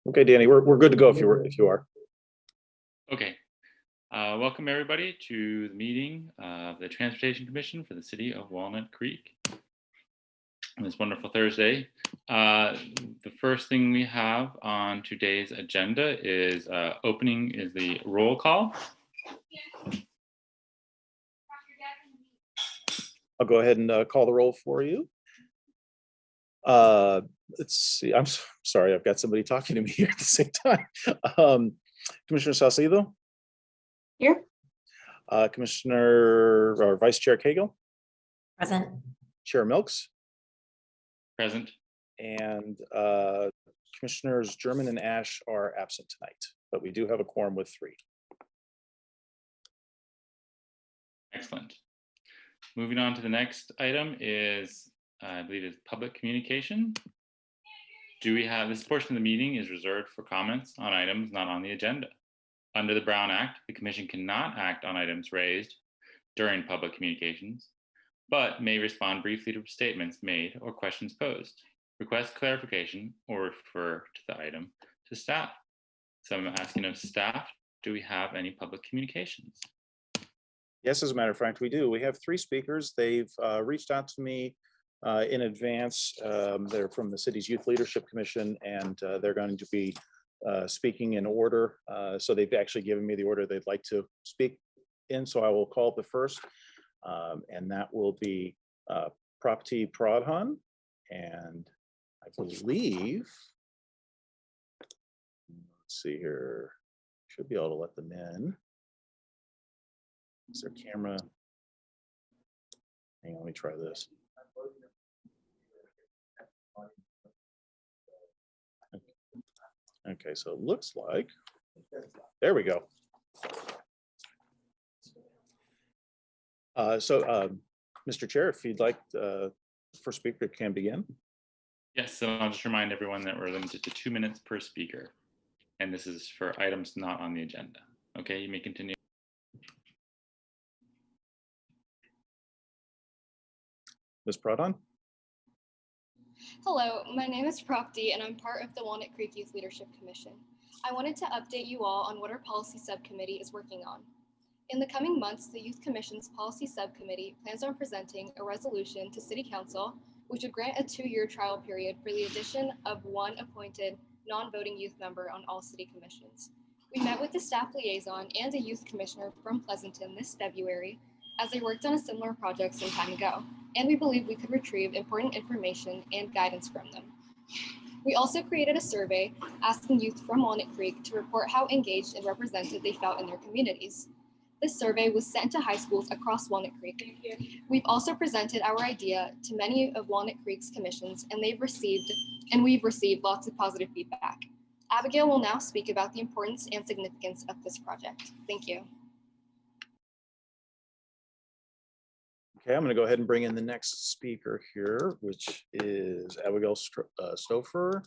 Okay, Danny, we're good to go if you are. Okay. Welcome everybody to the meeting of the Transportation Commission for the City of Walnut Creek on this wonderful Thursday. The first thing we have on today's agenda is opening is the roll call. I'll go ahead and call the roll for you. Let's see. I'm sorry, I've got somebody talking to me here at the same time. Commissioner Saucedo? Here. Commissioner or Vice Chair Cagle? Present. Chair Milks? Present. And Commissioners German and Ash are absent tonight, but we do have a quorum with 3. Excellent. Moving on to the next item is, I believe, is public communication. Do we have this portion of the meeting is reserved for comments on items not on the agenda. Under the Brown Act, the Commission cannot act on items raised during public communications, but may respond briefly to statements made or questions posed, request clarification, or refer to the item to staff. So I'm asking of staff, do we have any public communications? Yes, as a matter of fact, we do. We have 3 speakers. They've reached out to me in advance. They're from the city's Youth Leadership Commission, and they're going to be speaking in order. So they've actually given me the order they'd like to speak in. So I will call the first, and that will be Prapti Pradhan. And I believe, let's see here, should be able to let them in. Is their camera? Hang on, let me try this. Okay, so it looks like, there we go. Mr. Chair, if you'd like, first speaker can begin. Yes, so I'll just remind everyone that we're limited to 2 minutes per speaker. And this is for items not on the agenda. Okay, you may continue. Ms. Pradhan? Hello, my name is Prapti and I'm part of the Walnut Creek Youth Leadership Commission. I wanted to update you all on what our policy subcommittee is working on. In the coming months, the Youth Commission's policy subcommittee plans on presenting a resolution to City Council, which would grant a 2-year trial period for the addition of 1 appointed non-voting youth member on all city commissions. We met with the staff liaison and a youth commissioner from Pleasanton this February as they worked on a similar project some time ago, and we believe we could retrieve important information and guidance from them. We also created a survey asking youth from Walnut Creek to report how engaged and represented they felt in their communities. This survey was sent to high schools across Walnut Creek. We've also presented our idea to many of Walnut Creek's commissions, and we've received lots of positive feedback. Abigail will now speak about the importance and significance of this project. Thank you. Okay, I'm going to go ahead and bring in the next speaker here, which is Abigail Stouffer.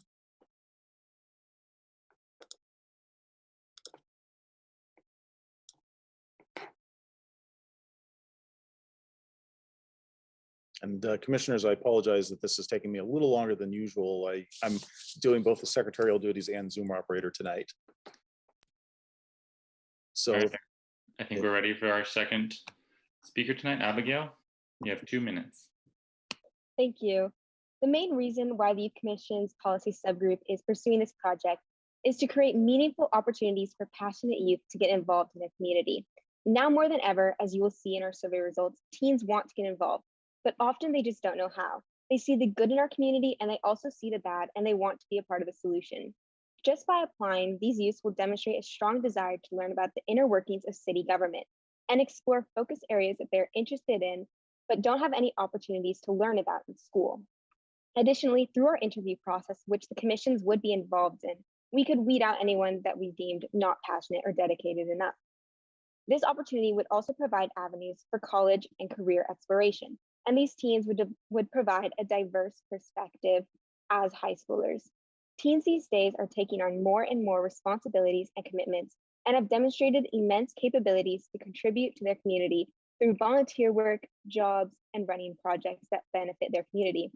And commissioners, I apologize that this is taking me a little longer than usual. I'm doing both the secretarial duties and Zoom operator tonight. So I think we're ready for our second speaker tonight. Abigail, you have 2 minutes. Thank you. The main reason why the Youth Commission's policy subgroup is pursuing this project is to create meaningful opportunities for passionate youth to get involved in their community. Now more than ever, as you will see in our survey results, teens want to get involved, but often they just don't know how. They see the good in our community and they also see the bad, and they want to be a part of the solution. Just by applying, these youths will demonstrate a strong desire to learn about the inner workings of city government and explore focus areas that they're interested in, but don't have any opportunities to learn about in school. Additionally, through our interview process, which the commissions would be involved in, we could weed out anyone that we deemed not passionate or dedicated enough. This opportunity would also provide avenues for college and career exploration, and these teens would provide a diverse perspective as high schoolers. Teens these days are taking on more and more responsibilities and commitments and have demonstrated immense capabilities to contribute to their community through volunteer work, jobs, and running projects that benefit their community.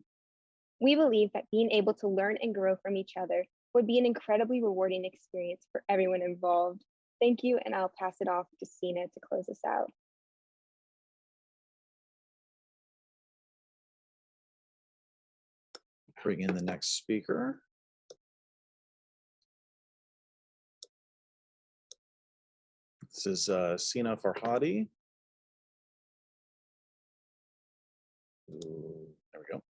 We believe that being able to learn and grow from each other would be an incredibly rewarding experience for everyone involved. Thank you, and I'll pass it off to Sina to close us out. Bring in the next speaker. This is Sina Farhadi. Ooh, there we go.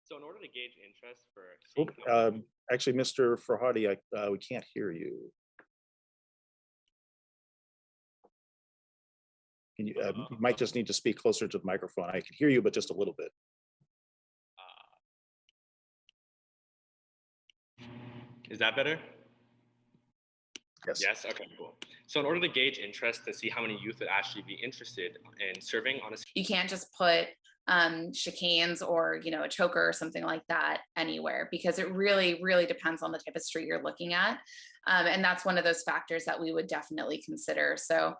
So in order to gauge interest for Actually, Mr. Farhadi, we can't hear you. Can you, you might just need to speak closer to the microphone. I can hear you, but just a little bit. Is that better? Yes. Yes. Okay, cool. So in order to gauge interest to see how many youth would actually be interested in serving on a You can't just put chicanes or, you know, a choker or something like that anywhere, because it really, really depends on the type of street you're looking at. And that's one of those factors that we would definitely consider. So,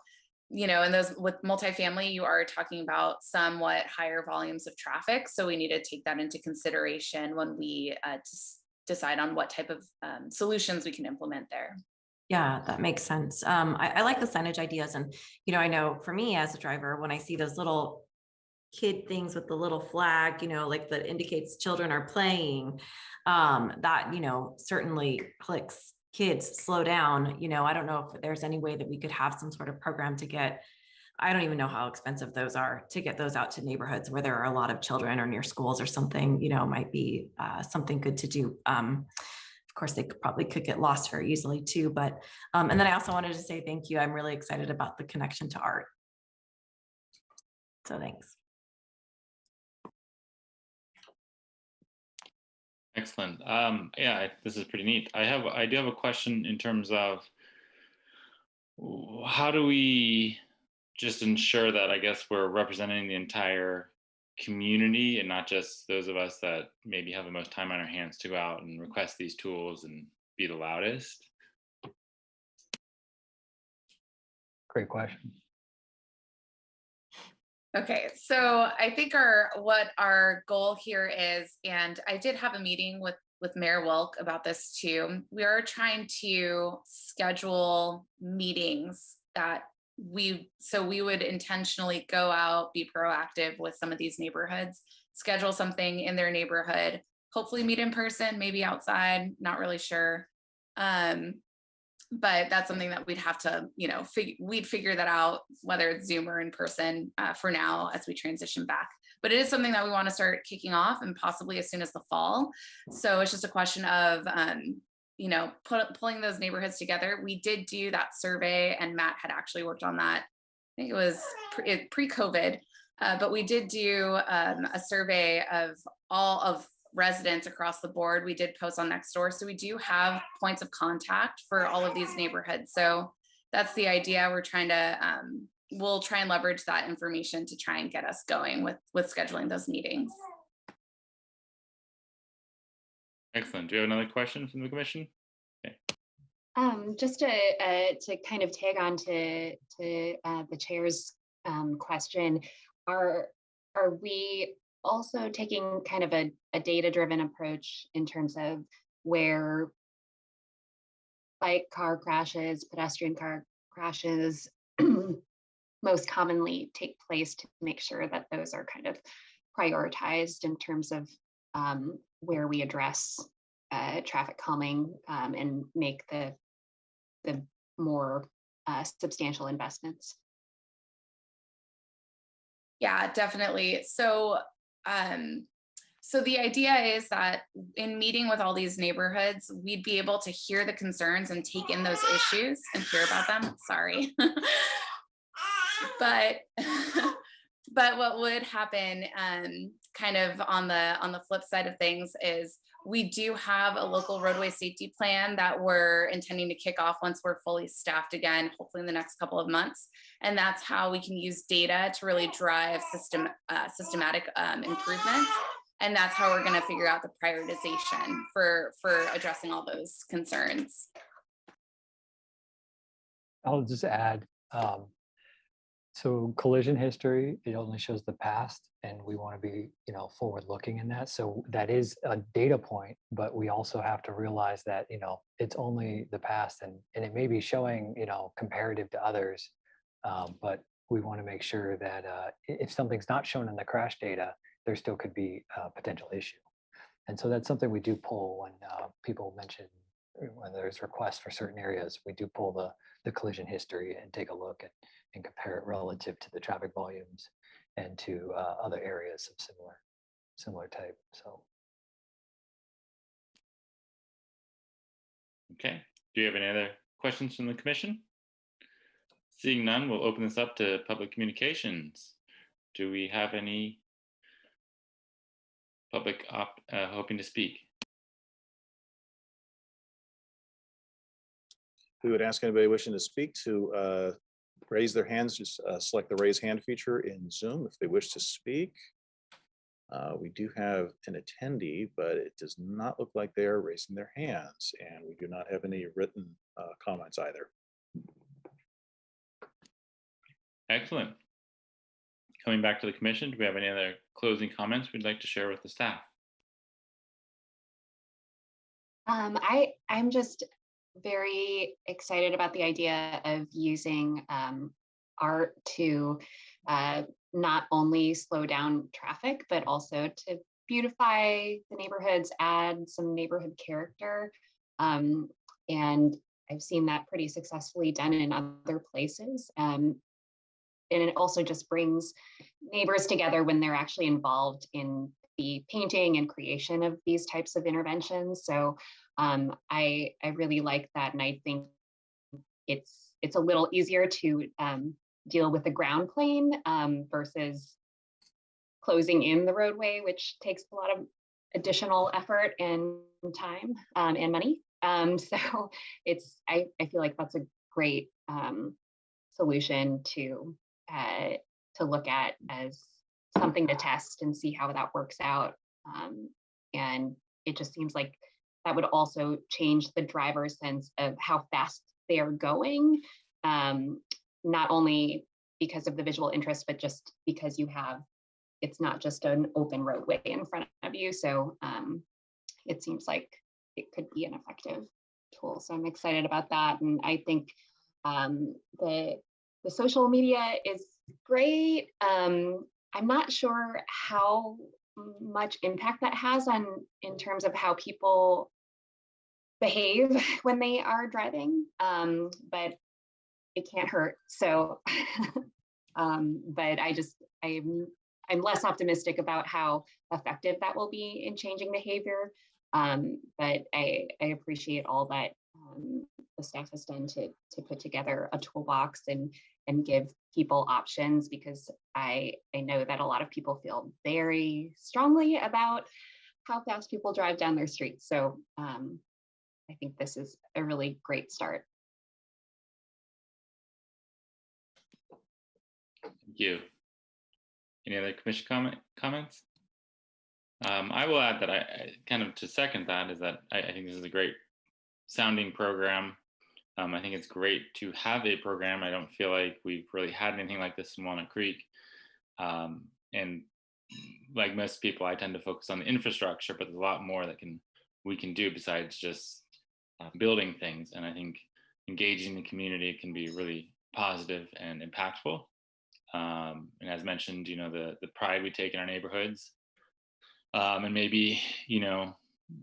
you know, and those with multifamily, you are talking about somewhat higher volumes of traffic. So we need to take that into consideration when we decide on what type of solutions we can implement there. Yeah, that makes sense. I like the signage ideas. And, you know, I know for me as a driver, when I see those little kid things with the little flag, you know, like that indicates children are playing, that, you know, certainly clicks kids slow down. You know, I don't know if there's any way that we could have some sort of program to get, I don't even know how expensive those are, to get those out to neighborhoods where there are a lot of children or near schools or something, you know, might be something good to do. Of course, they probably could get lost very easily too, but, and then I also wanted to say thank you. I'm really excited about the connection to art. So thanks. Excellent. Yeah, this is pretty neat. I do have a question in terms of how do we just ensure that, I guess, we're representing the entire community and not just those of us that maybe have the most time on our hands to go out and request these tools and be the loudest? Great question. Okay, so I think what our goal here is, and I did have a meeting with Mayor Wilk about this too. We are trying to schedule meetings that we would intentionally go out, be proactive with some of these neighborhoods, schedule something in their neighborhood, hopefully meet in person, maybe outside, not really sure. But that's something that we'd have to, you know, we'd figure that out, whether it's Zoom or in person for now as we transition back. But it is something that we want to start kicking off, and possibly as soon as the fall. So it's just a question of, you know, pulling those neighborhoods together. We did do that survey, and Matt had actually worked on that. I think it was pre-COVID, but we did do a survey of all of residents across the board. We did post on Nextdoor, so we do have points of contact for all of these neighborhoods. So that's the idea. We're trying to we'll try and leverage that information to try and get us going with scheduling those meetings. Excellent. Do you have another question from the commission? Okay. Just to kind of tag on to the chair's question, are we also taking kind of a data-driven approach in terms of where bike car crashes, pedestrian car crashes most commonly take place, to make sure that those are kind of prioritized in terms of where we address traffic calming and make the more substantial investments? Yeah, definitely. So so the idea is that in meeting with all these neighborhoods, we'd be able to hear the concerns and take in those issues and hear about them. Sorry. but what would happen kind of on the flip side of things is we do have a local roadway safety plan that we're intending to kick off once we're fully staffed again, hopefully in the next couple of months. And that's how we can use data to really drive systematic improvements. And that's how we're going to figure out the prioritization for addressing all those concerns. I'll just add, So collision history, it only shows the past, and we want to be, forward looking in that. So that is a data point, but we also have to realize that, it's only the past, and it may be showing, comparative to others. But we want to make sure that if something's not shown in the crash data, there still could be a potential issue. And so that's something we do pull when people mention, when there's requests for certain areas, we do pull the collision history and take a look and compare it relative to the traffic volumes and to other areas of similar type. So. Okay, do you have any other questions from the commission? Seeing none, we'll open this up to public communications. Do we have any public hoping to speak? We would ask anybody wishing to speak to raise their hands, just select the raise hand feature in Zoom if they wish to speak. We do have an attendee, but it does not look like they're raising their hands, and we do not have any written comments either. Excellent. Coming back to the commission, do we have any other closing comments we'd like to share with the staff? I'm just very excited about the idea of using art to not only slow down traffic, but also to beautify the neighborhoods, add some neighborhood character. And I've seen that pretty successfully done in other places. And it also just brings neighbors together when they're actually involved in the painting and creation of these types of interventions. So I really like that, and I think it's a little easier to deal with the ground plane versus closing in the roadway, which takes a lot of additional effort and time and money. So I feel like that's a great solution to look at as something to test and see how that works out. And it just seems like that would also change the driver's sense of how fast they are going, not only because of the visual interest, but just because it's not just an open roadway in front of you. So it seems like it could be an effective tool. So I'm excited about that. And I think the social media is great. I'm not sure how much impact that has in terms of how people behave when they are driving, but it can't hurt. So, but I'm less optimistic about how effective that will be in changing behavior. But I appreciate all that the staff has done to put together a toolbox and give people options, because I know that a lot of people feel very strongly about how fast people drive down their streets. So I think this is a really great start. Thank you. Any other commission comments? I will add that I kind of to second that is that I think this is a great sounding program. I think it's great to have a program. I don't feel like we've really had anything like this in Walnut Creek. And like most people, I tend to focus on the infrastructure, but there's a lot more that we can do besides just building things. And I think engaging the community can be really positive and impactful. And as mentioned, the pride we take in our neighborhoods. And maybe,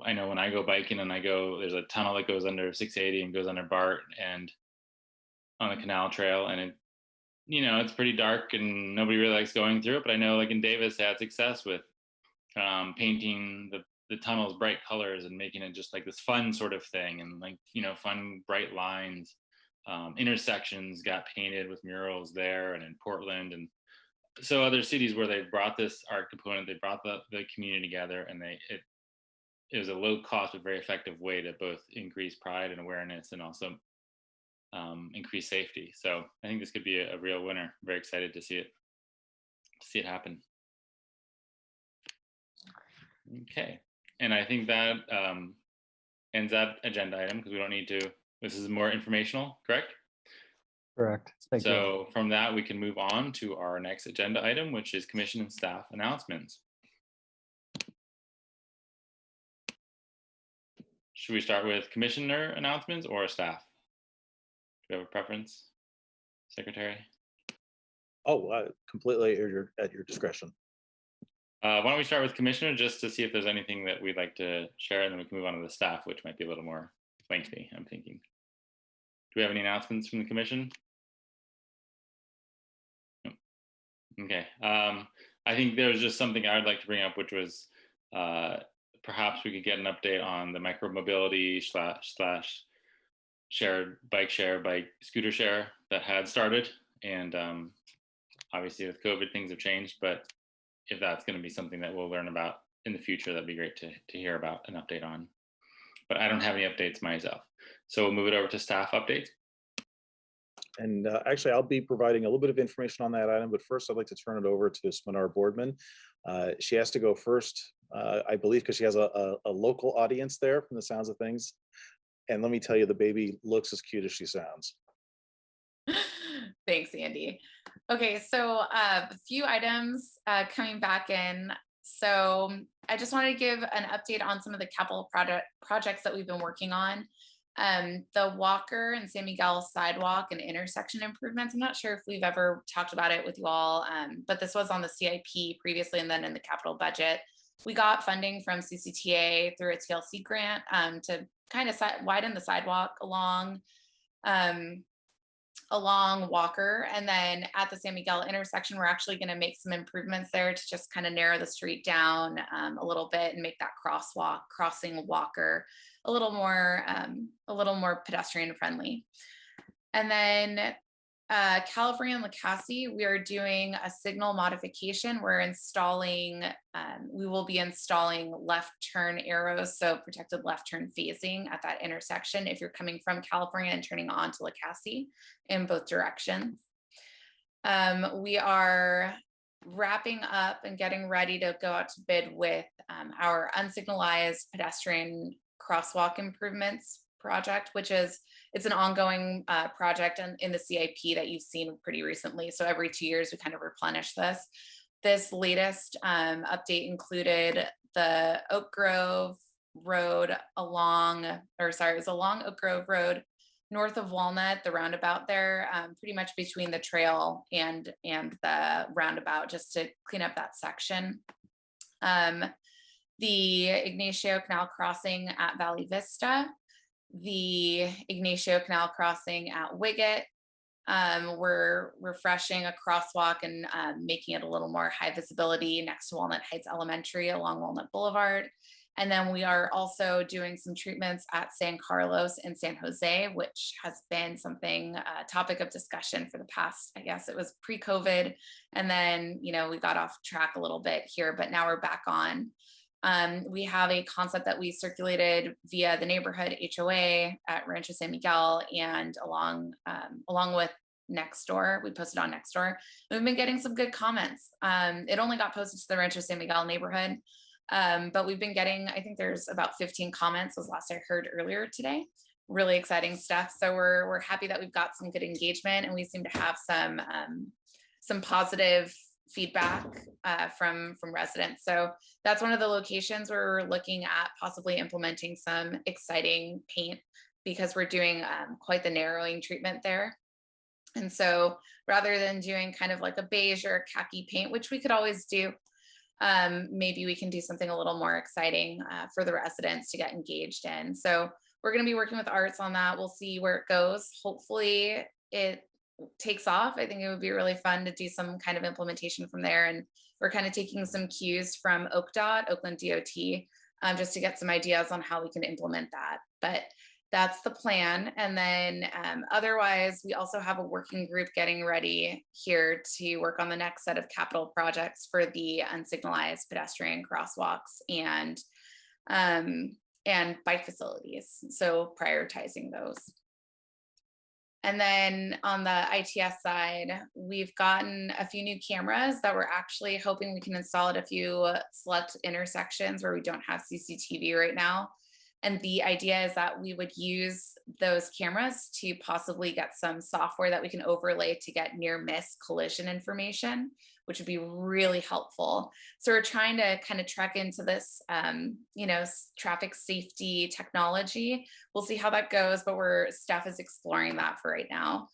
I know when I go biking and there's a tunnel that goes under 680 and goes under BART and on the canal trail, and it's pretty dark and nobody really likes going through it. But I know like in Davis, they had success with painting the tunnels bright colors and making it just like this fun sort of thing, and like, fun bright lines. Intersections got painted with murals there and in Portland, and so other cities where they brought this art component, they brought the community together, and it was a low cost but very effective way to both increase pride and awareness and also increase safety. So I think this could be a real winner. I'm very excited to see it happen. Okay, and I think that ends that agenda item because we don't need to. This is more informational, correct? Correct. Thank you. So from that, we can move on to our next agenda item, which is commission and staff announcements. Should we start with commissioner announcements or staff? Do you have a preference, Secretary? Oh, completely at your discretion. Why don't we start with commissioner just to see if there's anything that we'd like to share, and then we can move on to the staff, which might be a little more lengthy, I'm thinking. Do we have any announcements from the commission? No. Okay. I think there's just something I'd like to bring up, which was perhaps we could get an update on the micromobility slash shared bike scooter share that had started. And obviously with COVID, things have changed, but if that's going to be something that we'll learn about in the future, that'd be great to hear about an update on. But I don't have any updates myself. So we'll move it over to staff updates. And actually, I'll be providing a little bit of information on that item, but first I'd like to turn it over to Sminar Boardman. She has to go first, I believe, because she has a local audience there from the sounds of things. And let me tell you, the baby looks as cute as she sounds. Thanks, Andy. Okay, so a few items coming back in. So I just wanted to give an update on some of the capital projects that we've been working on. The Walker and San Miguel sidewalk and intersection improvements. I'm not sure if we've ever talked about it with you all, but this was on the CIP previously and then in the capital budget. We got funding from CCTA through a TLC grant to kind of widen the sidewalk along Walker, and then at the San Miguel intersection, we're actually going to make some improvements there to just kind of narrow the street down a little bit and make that crosswalk crossing Walker a little more pedestrian friendly. And then California and Lacassie, we are doing a signal modification. We will be installing left turn arrows, so protected left turn phasing at that intersection if you're coming from California and turning on to Lacassie in both directions. We are wrapping up and getting ready to go out to bid with our unsignalized pedestrian crosswalk improvements project, which is it's an ongoing project in the CIP that you've seen pretty recently. So every 2 years we kind of replenish this. This latest update included the Oak Grove Road along Oak Grove Road north of Walnut, the roundabout there, pretty much between the trail and the roundabout, just to clean up that section. The Ignacio Canal crossing at Valley Vista, the Ignacio Canal crossing at Wiggett. We're refreshing a crosswalk and making it a little more high visibility next to Walnut Heights Elementary along Walnut Boulevard. And then we are also doing some treatments at San Carlos and San Jose, which has been something, a topic of discussion for the past, I guess it was pre-COVID. And then, we got off track a little bit here, but now we're back on. We have a concept that we circulated via the neighborhood HOA at Rancho San Miguel and along with Nextdoor. We posted on Nextdoor. We've been getting some good comments. It only got posted to the Rancho San Miguel neighborhood, but we've been getting, I think there's about 15 comments was last I heard earlier today. Really exciting stuff. So we're happy that we've got some good engagement, and we seem to have some positive feedback from residents. So that's one of the locations where we're looking at possibly implementing some exciting paint, because we're doing quite the narrowing treatment there. And so rather than doing kind of like a beige or a khaki paint, which we could always do, maybe we can do something a little more exciting for the residents to get engaged in. So we're going to be working with arts on that. We'll see where it goes. Hopefully it takes off. I think it would be really fun to do some kind of implementation from there. And we're kind of taking some cues from Oakland DOT, just to get some ideas on how we can implement that. But that's the plan. And then otherwise, we also have a working group getting ready here to work on the next set of capital projects for the unsignalized pedestrian crosswalks and bike facilities. So prioritizing those. And then on the ITS side, we've gotten a few new cameras that we're actually hoping we can install at a few select intersections where we don't have CCTV right now. And the idea is that we would use those cameras to possibly get some software that we can overlay to get near miss collision information, which would be really helpful. So we're trying to kind of trek into this, traffic safety technology. We'll see how that goes, but staff is exploring that for right now.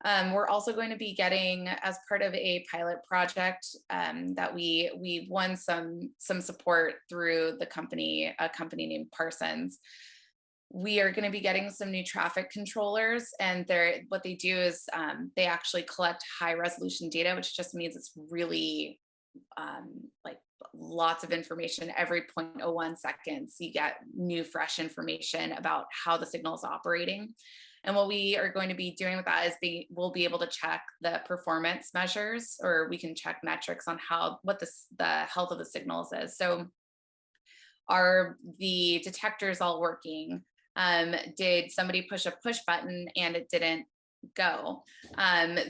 We're also going to be getting, as part of a pilot project that we won some support through a company named Parsons. We are going to be getting some new traffic controllers, and what they do is they actually collect high resolution data, which just means it's really like lots of information. Every 0.01 seconds, you get new, fresh information about how the signal is operating. And what we are going to be doing with that is we'll be able to check the performance measures, or we can check metrics on what the health of the signals is. So are the detectors all working? Did somebody push a push button and it didn't go?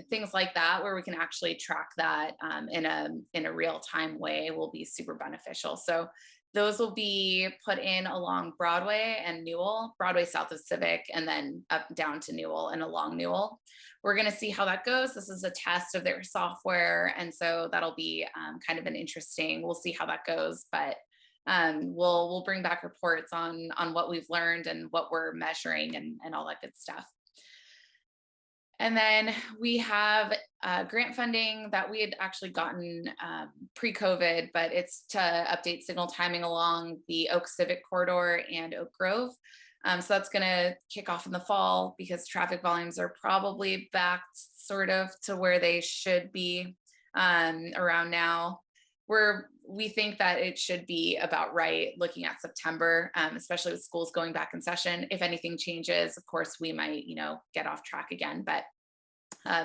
Things like that, where we can actually track that in a real-time way, will be super beneficial. So those will be put in along Broadway and Newell, Broadway south of Civic, and then up down to Newell and along Newell. We're going to see how that goes. This is a test of their software, and so that'll be kind of an interesting. We'll see how that goes, but we'll bring back reports on what we've learned and what we're measuring and all that good stuff. And then we have grant funding that we had actually gotten pre-COVID, but it's to update signal timing along the Oak Civic Corridor and Oak Grove. So that's going to kick off in the fall, because traffic volumes are probably back sort of to where they should be around now. We think that it should be about right looking at September, especially with schools going back in session. If anything changes, of course, we might, get off track again, but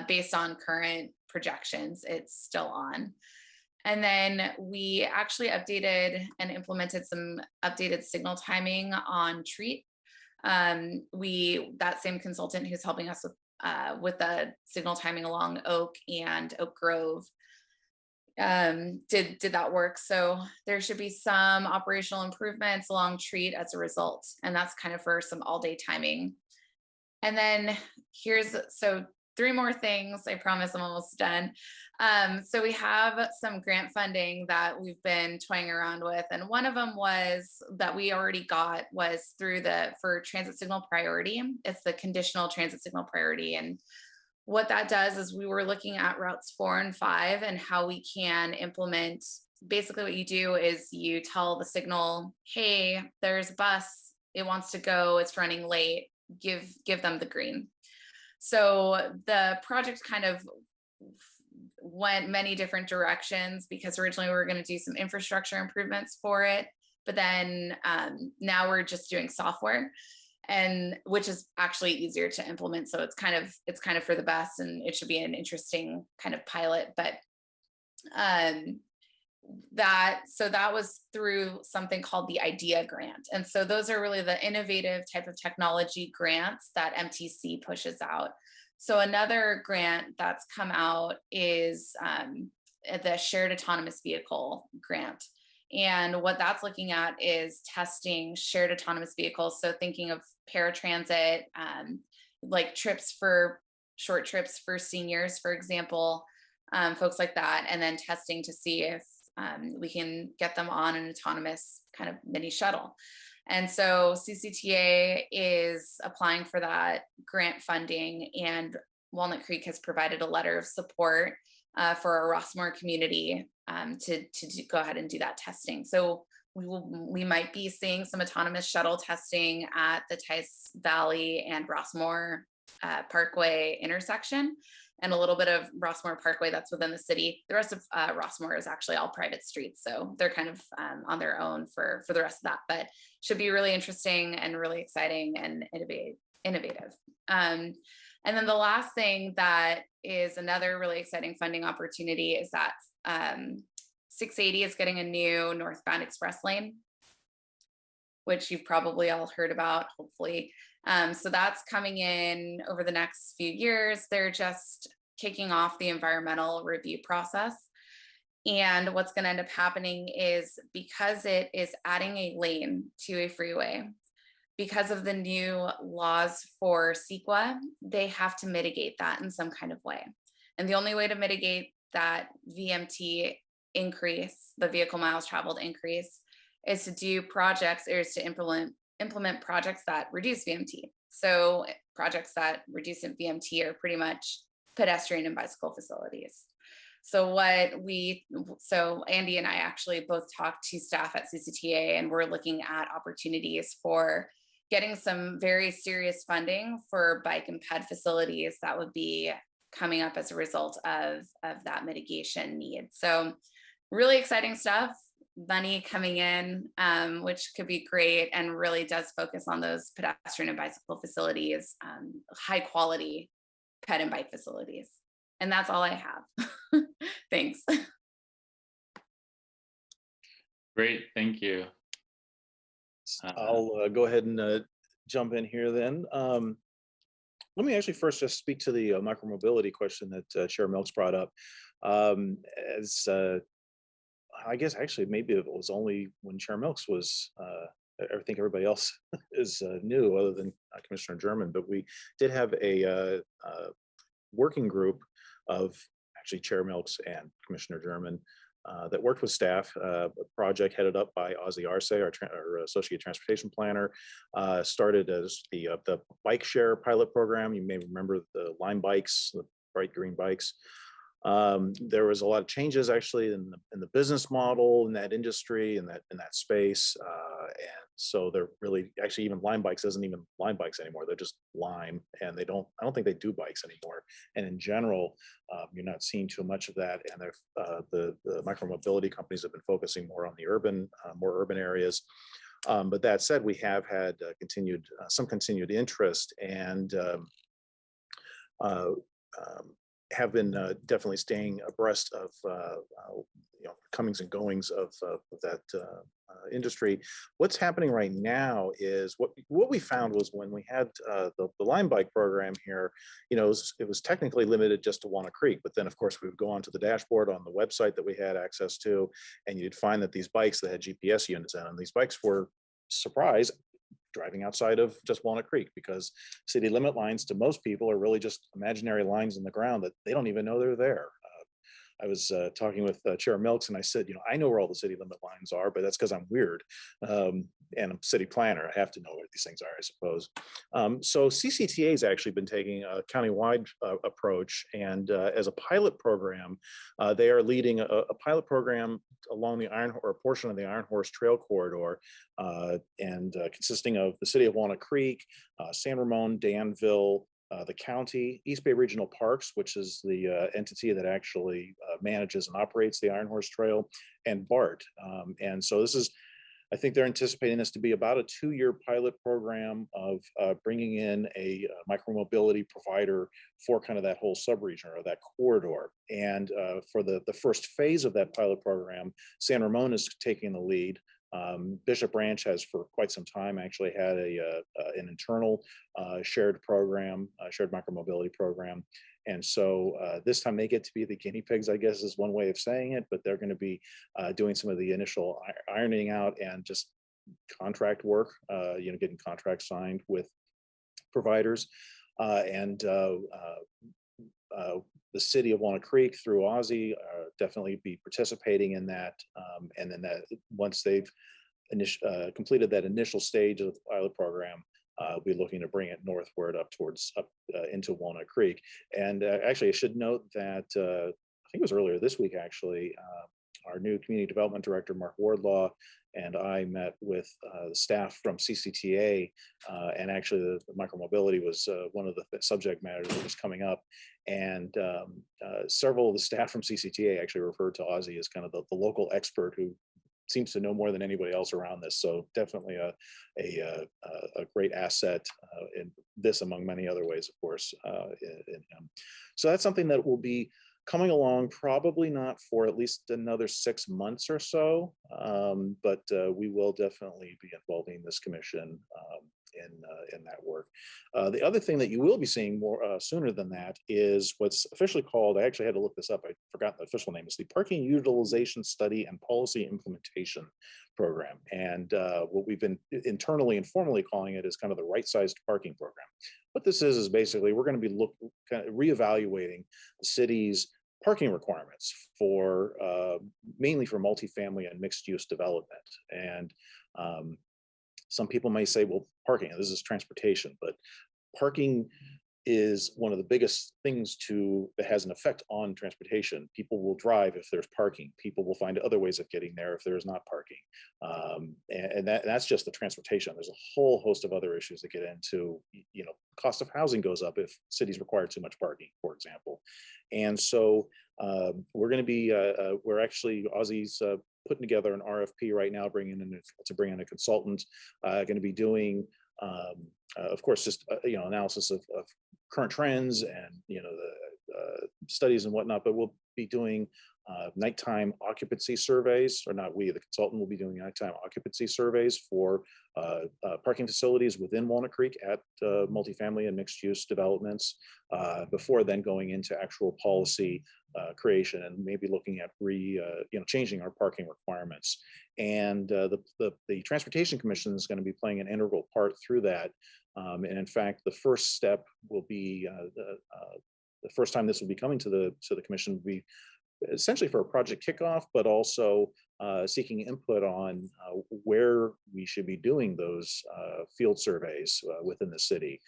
based on current projections, it's still on. And then we actually updated and implemented some updated signal timing on Treat. That same consultant who's helping us with the signal timing along Oak and Oak Grove did that work. So there should be some operational improvements along Treat as a result, and that's kind of for some all-day timing. And then so 3 more things. I promise I'm almost done. So we have some grant funding that we've been toying around with, and one of them that we already got was for transit signal priority. It's the conditional transit signal priority, and what that does is we were looking at routes 4 and 5 and how we can implement. Basically what you do is you tell the signal, hey, there's a bus, it wants to go, it's running late, give them the green. So the project kind of went many different directions, because originally we were going to do some infrastructure improvements for it, but then now we're just doing software, and which is actually easier to implement. So it's kind of for the best, and it should be an interesting kind of pilot. But that was through something called the IDEA grant. And so those are really the innovative type of technology grants that MTC pushes out. So another grant that's come out is the Shared Autonomous Vehicle grant. And what that's looking at is testing shared autonomous vehicles. So thinking of paratransit, like short trips for seniors, for example, folks like that, and then testing to see if we can get them on an autonomous kind of mini shuttle. And so CCTA is applying for that grant funding, and Walnut Creek has provided a letter of support for our Rossmore community to go ahead and do that testing. So we might be seeing some autonomous shuttle testing at the Tice Valley and Rossmore Parkway intersection, and a little bit of Rossmore Parkway that's within the city. The rest of Rossmore is actually all private streets, so they're kind of on their own for the rest of that, but should be really interesting and really exciting and innovative. And then the last thing that is another really exciting funding opportunity is that 680 is getting a new northbound express lane, which you've probably all heard about, hopefully. So that's coming in over the next few years. They're just kicking off the environmental review process. And what's going to end up happening is, because it is adding a lane to a freeway, because of the new laws for CEQA, they have to mitigate that in some kind of way. And the only way to mitigate that VMT increase, the vehicle miles traveled increase, is to do projects or is to implement projects that reduce VMT. So projects that reduce VMT are pretty much pedestrian and bicycle facilities. So Andy and I actually both talked to staff at CCTA, and we're looking at opportunities for getting some very serious funding for bike and ped facilities that would be coming up as a result of that mitigation need. So really exciting stuff, money coming in, which could be great and really does focus on those pedestrian and bicycle facilities, high quality ped and bike facilities. And that's all I have. Thanks. Great, thank you. I'll go ahead and jump in here then. Let me actually first just speak to the micromobility question that Chair Milks brought up. I guess actually maybe it was only when Chair Milks was, I think everybody else is new other than Commissioner German, but we did have a working group of actually Chair Milks and Commissioner German that worked with staff, a project headed up by Ozzy Arce, our Associate Transportation Planner, started as the bike share pilot program. You may remember the Lime bikes, the bright green bikes. There was a lot of changes actually in the business model in that industry, in that space, and so they're really actually even Lime bikes isn't even Lime bikes anymore. They're just Lime, and I don't think they do bikes anymore. And in general, you're not seeing too much of that. And the micromobility companies have been focusing more on the more urban areas. But that said, we have had some continued interest and have been definitely staying abreast of comings and goings of that industry. What's happening right now is what we found was when we had the Lime bike program here, it was technically limited just to Walnut Creek, but then of course we would go onto the dashboard on the website that we had access to, and you'd find that these bikes that had GPS units in them, these bikes were, surprise, driving outside of just Walnut Creek, because city limit lines to most people are really just imaginary lines in the ground that they don't even know they're there. I was talking with Chair Milks, and I said, I know where all the city limit lines are, but that's because I'm weird and I'm city planner. I have to know where these things are, I suppose. So CCTA has actually been taking a countywide approach, and as a pilot program, they are leading a pilot program along the a portion of the Iron Horse Trail corridor, and consisting of the city of Walnut Creek, San Ramon, Danville, the county, East Bay Regional Parks, which is the entity that actually manages and operates the Iron Horse Trail, and BART. And so I think they're anticipating this to be about a 2-year pilot program of bringing in a micromobility provider for kind of that whole subregion or that corridor. And for the first phase of that pilot program, San Ramon is taking the lead. Bishop Ranch has for quite some time actually had an internal shared program, shared micromobility program. And so this time they get to be the guinea pigs, I guess is one way of saying it, but they're going to be doing some of the initial ironing out and just contract work, getting contracts signed with providers. The city of Walnut Creek through Ozzy definitely be participating in that. And then that once they've completed that initial stage of the pilot program, we'll be looking to bring it northward up into Walnut Creek. And actually, I should note that I think it was earlier this week, actually, our new community development director, Mark Wardlaw, and I met with the staff from CCTA, and actually the micromobility was one of the subject matters that was coming up. And several of the staff from CCTA actually referred to Ozzy as kind of the local expert who seems to know more than anybody else around this. So definitely a great asset in this, among many other ways, of course. So that's something that will be coming along, probably not for at least another 6 months or so, but we will definitely be involving this commission that work. The other thing that you will be seeing more sooner than that is what's officially called, I actually had to look this up, I forgot the official name, is the Parking Utilization Study and Policy Implementation Program. And what we've been internally and formally calling it is kind of the right-sized parking program. What this is basically we're going to be kind of reevaluating the city's parking requirements for mainly for multifamily and mixed use development. And some people may say, well, parking, this is transportation, but parking is one of the biggest things that has an effect on transportation. People will drive if there's parking. People will find other ways of getting there if there is not parking. And that's just the transportation. There's a whole host of other issues that get into, cost of housing goes up if cities require too much parking, for example. And so we're going to be, Aussie's putting together an RFP right now, bring in a consultant, going to be doing, of course, just analysis of current trends and the studies and whatnot. But we'll be doing nighttime occupancy surveys, or not we, the consultant will be doing nighttime occupancy surveys for parking facilities within Walnut Creek at multifamily and mixed use developments before then going into actual policy creation and maybe looking at changing our parking requirements. And the Transportation Commission is going to be playing an integral part through that. And in fact, the first step will be the first time this will be coming to the commission will be essentially for a project kickoff, but also seeking input on where we should be doing those field surveys within the city,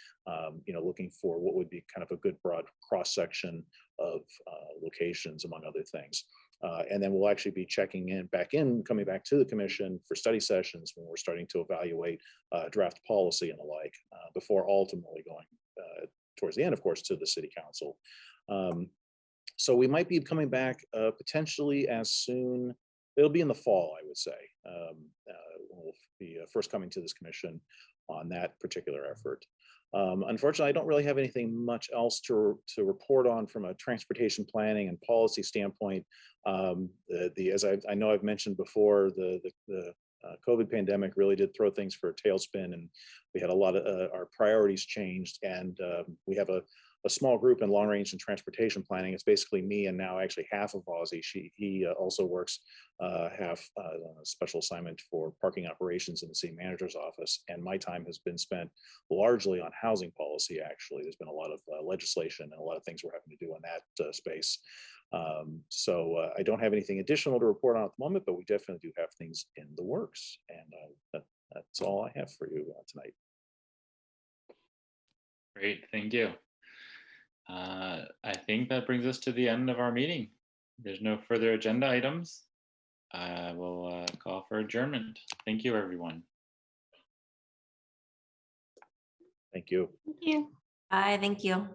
looking for what would be kind of a good broad cross section of locations, among other things. And then we'll actually be coming back to the commission for study sessions when we're starting to evaluate draft policy and the like, before ultimately going towards the end, of course, to the city council. So we might be coming back potentially as soon, it'll be in the fall, I would say. We'll be first coming to this commission on that particular effort. Unfortunately, I don't really have anything much else to report on from a transportation planning and policy standpoint. As I know I've mentioned before, the COVID pandemic really did throw things for a tailspin, and we had a lot of our priorities changed, and we have a small group in long range and transportation planning. It's basically me and now actually half of Aussie. He also works half on a special assignment for parking operations in the city manager's office. And my time has been spent largely on housing policy. Actually, there's been a lot of legislation and a lot of things we're having to do in that space. So I don't have anything additional to report on at the moment, but we definitely do have things in the works. And that's all I have for you tonight. Great, thank you. I think that brings us to the end of our meeting. There's no further agenda items. I will call for adjournment. Thank you, everyone. Thank you. Thank you. Bye, thank you.